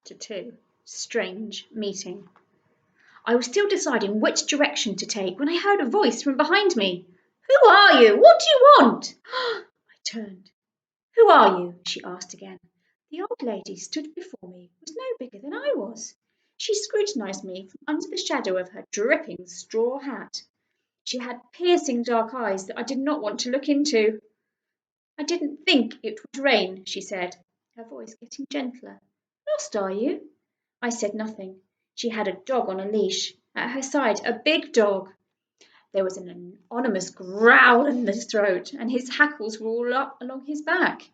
Chapter 2. Strange Meeting. I was still deciding which direction to take when I heard a voice from behind me. "Who are you? What do you want?" I turned. "Who are you?" she asked again. The old lady stood before me was no bigger than I was. She scrutinized me from under the shadow of her dripping straw hat. She had piercing dark eyes that I did not want to look into. "I didn't think it would rain," she said, her voice getting gentler. "Lost, are you?" I said nothing. She had a dog on a leash. At her side, a big dog. There was an ominous growl in his throat, and his hackles were all up along his back.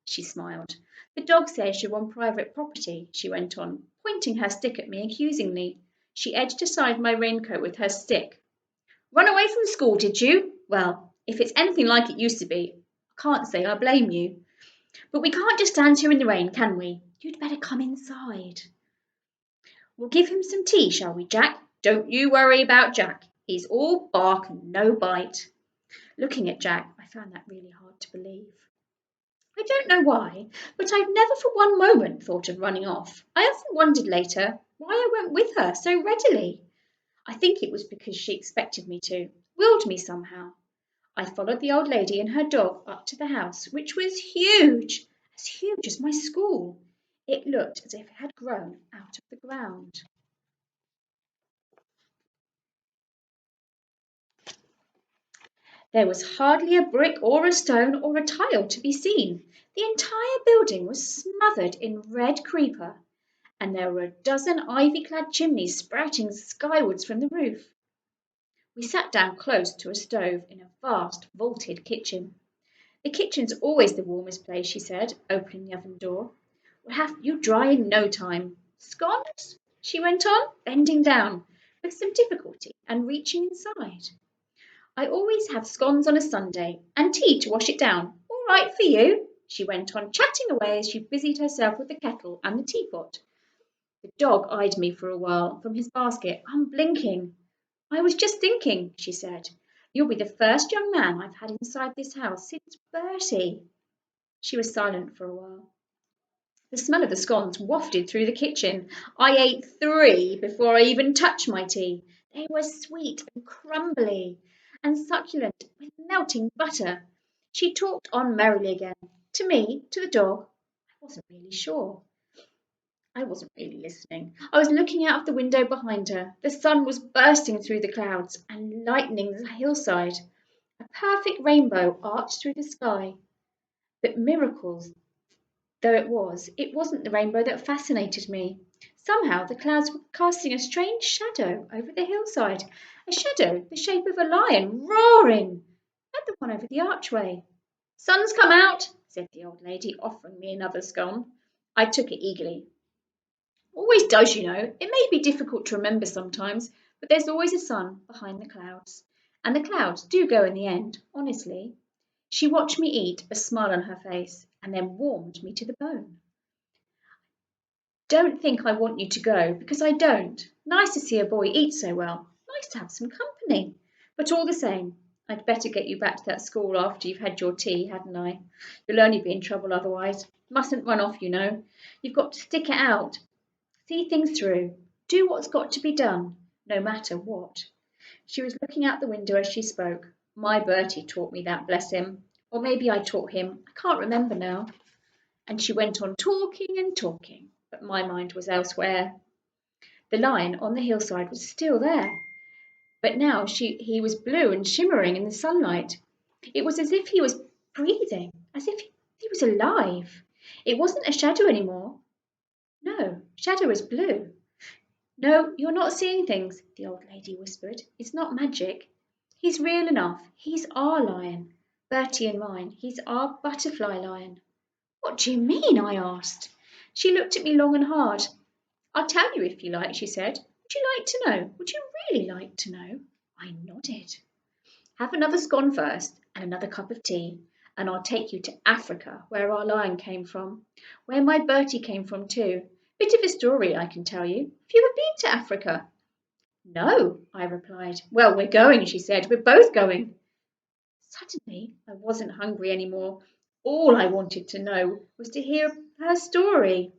She smiled. "The dog says you're on private property," she went on, pointing her stick at me accusingly. She edged aside my raincoat with her stick. "Run away from school, did you? Well, if it's anything like it used to be, I can't say I blame you. But we can't just stand here in the rain, can we? You'd better come inside." "We'll give him some tea, shall we, Jack? Don't you worry about Jack. He's all bark and no bite." Looking at Jack, I found that really hard to believe. I don't know why, but I've never for one moment thought of running off. I often wondered later why I went with her so readily. I think it was because she expected me to, willed me somehow. I followed the old lady and her dog up to the house, which was huge as my school. It looked as if it had grown out of the ground. There was hardly a brick or a stone or a tile to be seen. The entire building was smothered in red creeper, and there were a dozen ivy-clad chimneys sprouting skywards from the roof. We sat down close to a stove in a vast vaulted kitchen. "The kitchen's always the warmest place," she said, opening the oven door. "We'll have you dry in no time. Scones?" she went on, bending down with some difficulty and reaching inside. "I always have scones on a Sunday, and tea to wash it down. All right for you," she went on, chatting away as she busied herself with the kettle and the teapot. The dog eyed me for a while from his basket, unblinking. "I was just thinking," she said, "you'll be the first young man I've had inside this house since Bertie." She was silent for a while. The smell of the scones wafted through the kitchen. I ate 3 before I even touched my tea. They were sweet and crumbly and succulent with melting butter. She talked on merrily again. To me, to the dog. I wasn't really sure. I wasn't really listening. I was looking out of the window behind her. The sun was bursting through the clouds and lightening the hillside. A perfect rainbow arched through the sky. But miracles though it wasn't the rainbow that fascinated me. Somehow the clouds were casting a strange shadow over the hillside, a shadow the shape of a lion roaring at the one over the archway. "Sun's come out," said the old lady, offering me another scone. I took it eagerly. "Always does, you know. It may be difficult to remember sometimes, but there's always a sun behind the clouds. And the clouds do go in the end, honestly." She watched me eat, a smile on her face, and then warmed me to the bone. "Don't think I want you to go, because I don't. Nice to see a boy eat so well. Nice to have some company. But all the same, I'd better get you back to that school after you've had your tea, hadn't I? You'll only be in trouble otherwise. Mustn't run off, you know. You've got to stick it out. See things through. Do what's got to be done, no matter what." She was looking out the window as she spoke. My Bertie taught me that, bless him. Or maybe I taught him. I can't remember now. And she went on talking and talking, but my mind was elsewhere. The lion on the hillside was still there, but now he was blue and shimmering in the sunlight. It was as if he was breathing, as if he was alive. It wasn't a shadow anymore. No, shadow is blue. "No, you're not seeing things," the old lady whispered. "It's not magic. He's real enough. He's our lion. Bertie and mine. He's our butterfly lion." "What do you mean?" I asked. She looked at me long and hard. "I'll tell you if you like," she said. "Would you like to know? Would you really like to know?" I nodded. "Have another scone first, and another cup of tea, and I'll take you to Africa, where our lion came from, where my Bertie came from too. Bit of a story, I can tell you. Have you ever been to Africa?" "No," I replied. "Well, we're going," she said. "We're both going." Suddenly I wasn't hungry any more. All I wanted to know was to hear her story.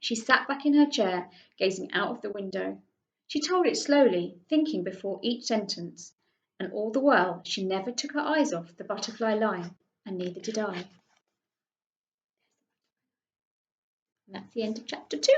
She sat back in her chair, gazing out of the window. She told it slowly, thinking before each sentence, and all the while she never took her eyes off the butterfly line, and neither did I. And that's the end of chapter 2.